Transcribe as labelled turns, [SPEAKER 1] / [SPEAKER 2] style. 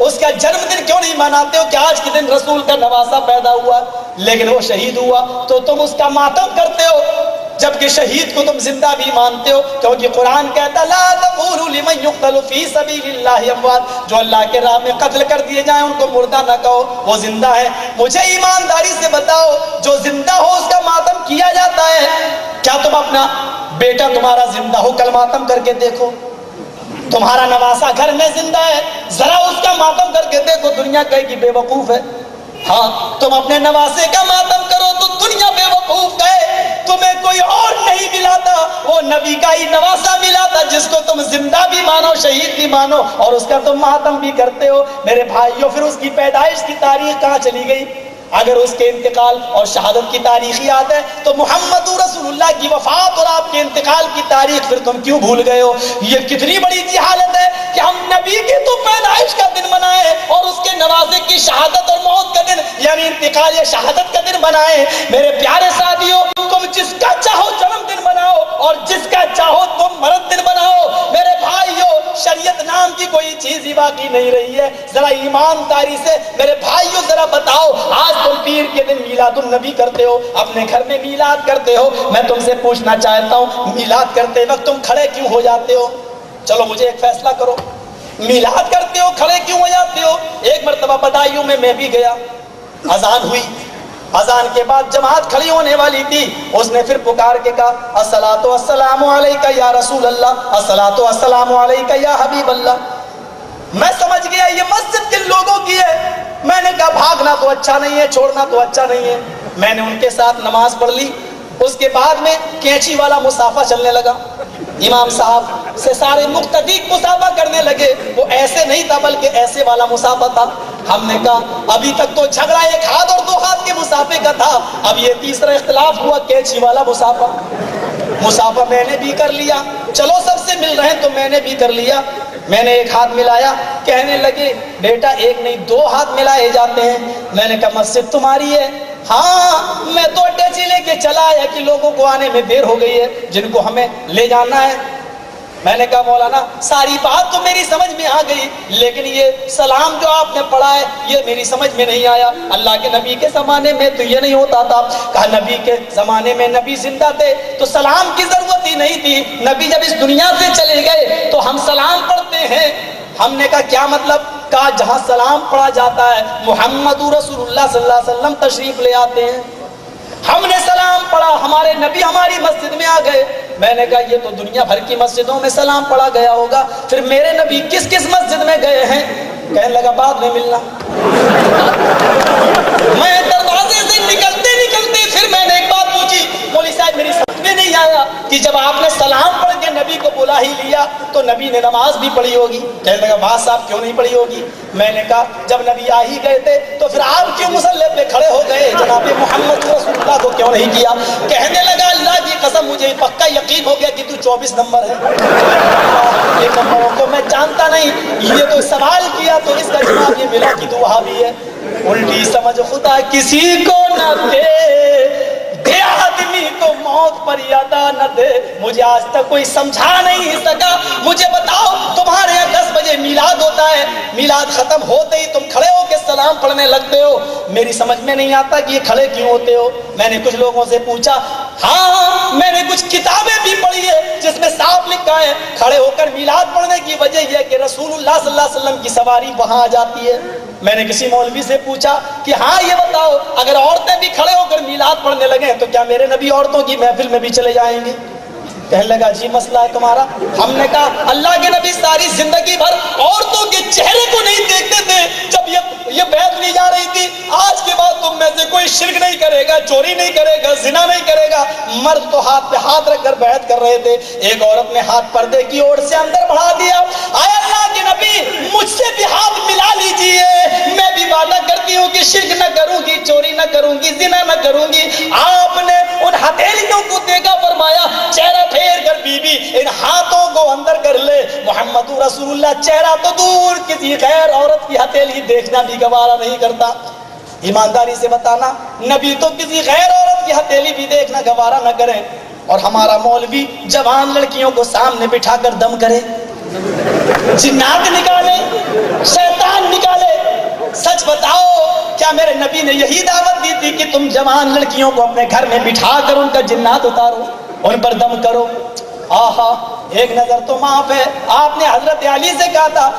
[SPEAKER 1] اس کا جنم دن کیوں نہیں مناتے ہو کہ آج کے دن رسول کا نواسا پیدا ہوا لیکن وہ شہید ہوا تو تم اس کا ماتم کرتے ہو، جبکہ شہید کو تم زندہ بھی مانتے ہو، کیونکہ قرآن کہتا لا تقولوا لمن يقتل في سبيل الله اموات، جو اللہ کے راہ میں قتل کر دیے جائیں ان کو مردہ نہ کہو، وہ زندہ ہے۔ مجھے ایمانداری سے بتاؤ جو زندہ ہو اس کا ماتم کیا جاتا ہے؟ کیا تم اپنا بیٹا تمہارا زندہ ہو کل ماتم کر کے دیکھو، تمہارا نواسا گھر میں زندہ ہے ذرا اس کا ماتم کر کے دیکھو، دنیا کہے گی بے وقوف ہے۔ ہاں تم اپنے نواسے کا ماتم کرو تو دنیا بے وقوف کہے، تمہیں کوئی اور نہیں ملا تھا، وہ نبی کا ہی نواسا ملا تھا جس کو تم زندہ بھی مانو شہید بھی مانو اور اس کا تم ماتم بھی کرتے ہو۔ میرے بھائیوں پھر اس کی پیدائش کی تاریخ کہاں چلی گئی؟ اگر اس کے انتقال اور شہادت کی تاریخ یاد ہے تو محمد رسول اللہ کی وفات اور آپ کے انتقال کی تاریخ پھر تم کیوں بھول گئے ہو؟ یہ کتنی بڑی جہالت ہے کہ ہم نبی کی تو پیدائش کا دن منائیں اور اس کے نواسے کی شہادت اور موت کا دن یعنی انتقال یا شہادت کا دن منائیں۔ میرے پیارے ساتھیوں، تم جس کا چاہو جنم دن مناؤ اور جس کا چاہو تم مرد دن مناؤ۔ میرے بھائیوں، شریعت نام کی کوئی چیز ہی باقی نہیں رہی ہے۔ ذرا ایمانداری سے میرے بھائیوں ذرا بتاؤ، آج تم پیر کے دن میلاد النبی کرتے ہو، اپنے گھر میں میلاد کرتے ہو، میں تم سے پوچھنا چاہتا ہوں میلاد کرتے وقت تم کھڑے کیوں ہو جاتے ہو؟ چلو مجھے ایک فیصلہ کرو، میلاد کرتے ہو کھڑے کیوں ہو جاتے ہو؟ ایک مرتبہ بدایوں میں بھی گیا، اذان ہوئی، اذان کے بعد جماعت کھڑی ہونے والی تھی، اس نے پھر پکار کے کہا الصلاۃ والسلام علیک یا رسول اللہ، الصلاۃ والسلام علیک یا حبیب اللہ۔ میں سمجھ گیا یہ مسجد کن لوگوں کی ہے، میں نے کہا بھاگنا تو اچھا نہیں ہے، چھوڑنا تو اچھا نہیں ہے۔ میں نے ان کے ساتھ نماز پڑھ لی، اس کے بعد میں کینچی والا مسافہ چلنے لگا، امام صاحب سے سارے مقتدی مسافہ کرنے لگے، وہ ایسے نہیں تھا بلکہ ایسے والا مسافہ تھا۔ ہم نے کہا ابھی تک تو جھگڑا ایک ہاتھ اور دو ہاتھ کے مسافے کا تھا، اب یہ تیسرا اختلاف ہوا کینچی والا مسافہ۔ مسافہ میں نے بھی کر لیا، چلو سب سے مل رہے ہیں تو میں نے بھی کر لیا۔ میں نے ایک ہاتھ ملایا، کہنے لگے بیٹا ایک نہیں دو ہاتھ ملائے جاتے ہیں۔ میں نے کہا مسجد تمہاری ہے؟ ہاں میں تو اٹیچی لے کے چلا آیا کہ لوگوں کو آنے میں دیر ہو گئی ہے جن کو ہمیں لے جانا ہے۔ میں نے کہا مولانا ساری بات تو میری سمجھ میں آ گئی لیکن یہ سلام جو آپ نے پڑھا ہے یہ میری سمجھ میں نہیں آیا، اللہ کے نبی کے زمانے میں تو یہ نہیں ہوتا تھا۔ کہا نبی کے زمانے میں نبی زندہ تھے تو سلام کی ضرورت ہی نہیں تھی، نبی جب اس دنیا سے چلے گئے تو ہم سلام پڑھتے ہیں۔ ہم نے کہا کیا مطلب؟ کہا جہاں سلام پڑھا جاتا ہے محمد رسول اللہ صلی اللہ علیہ وسلم تشریف لے آتے ہیں۔ ہم نے سلام پڑھا، ہمارے نبی ہماری مسجد میں آ گئے۔ میں نے کہا یہ تو دنیا بھر کی مسجدوں میں سلام پڑھا گیا ہوگا، پھر میرے نبی کس کس مسجد میں گئے ہیں؟ کہنے لگا بعد میں ملنا۔ میں دروازے سے نکلتے نکلتے پھر میں نے ایک بات پوچھی، مولوی صاحب میری سمجھ میں نہیں آیا کہ جب آپ نے سلام پڑھ کے نبی کو بلا ہی لیا تو نبی نے نماز بھی پڑھی ہوگی۔ کہنے لگا بات صاحب کیوں نہیں پڑھی ہوگی؟ میں نے کہا جب نبی آ ہی گئے تھے تو پھر آپ کیوں مصلی پہ کھڑے ہو گئے؟ جناب محمد رسول اللہ کو کیوں نہیں کیا؟ کہنے لگا اللہ کی قسم مجھے پکا یقین ہو گیا کہ تو 24 نمبر ہے، یہ نمبروں کو میں جانتا نہیں، یہ تو سوال کیا تو اس کا جواب یہ ملا کہ تو وہابی ہے۔ الٹی سمجھ خدا کسی کو نہ دے، دے آدمی کو موت پر یادا نہ دے۔ مجھے آج تک کوئی سمجھا نہیں سکا، مجھے بتاؤ تمہارے یہاں 10 بجے میلاد ہوتا ہے، میلاد ختم ہوتے ہی تم کھڑے ہو کے سلام پڑھنے لگتے ہو، میری سمجھ میں نہیں آتا کہ یہ کھڑے کیوں ہوتے ہو۔ میں نے کچھ لوگوں سے پوچھا، ہاں میں نے کچھ کتابیں بھی پڑھی ہے جس میں صاف لکھا ہے کھڑے ہو کر میلاد پڑھنے کی وجہ یہ ہے کہ رسول اللہ صلی اللہ علیہ وسلم کی سواری وہاں آ جاتی ہے۔ میں نے کسی مولوی سے پوچھا کہ ہاں یہ بتاؤ اگر عورتیں بھی کھڑے ہو کر میلاد پڑھنے لگیں تو کیا میرے نبی عورتوں کی محفل میں بھی چلے جائیں گے؟ کہنے لگا جی مسئلہ ہے تمہارا۔ ہم نے کہا اللہ کے نبی ساری زندگی بھر عورتوں کے چہرے کو نہیں دیکھتے تھے، جب یہ بیعت لی جا رہی تھی آج کے بعد تم میں سے کوئی شرک نہیں کرے گا، چوری نہیں کرے گا، زنا نہیں کرے گا، مرد تو ہاتھ پہ ہاتھ رکھ کر بیعت کر رہے تھے، ایک عورت نے ہاتھ پردے کی اوٹ سے اندر بڑھا دیا، آئے اللہ کے نبی مجھ سے بھی ہاتھ ملا لیجئے، میں بھی وعدہ کرتی ہوں کہ شرک نہ کروں گی، چوری نہ کروں گی، زنا نہ کروں گی۔ آپ نے ان ہتھیلیوں کو دیکھا، فرمایا چہرہ پھیر کر بی بی ان ہاتھوں کو اندر کر لے۔ محمد رسول اللہ چہرہ تو دور کسی غیر عورت کی ہتھیلی دیکھنا بھی گوارا نہیں کرتا۔ ایمانداری سے بتانا نبی تو کسی غیر عورت کی ہتھیلی بھی دیکھنا گوارا نہ کریں، اور ہمارا مولوی جوان لڑکیوں کو سامنے بٹھا کر دم کرے، جنات نکالے، شیطان نکالے، کیا میرے نبی نے یہی دعوت دی تھی کہ تم جوان لڑکیوں کو اپنے گھر میں بٹھا کر ان کا جنات اتارو، ان پر دم کرو؟ آہا، ایک نظر تو معاف ہے، آپ نے حضرت علی سے کہا تھا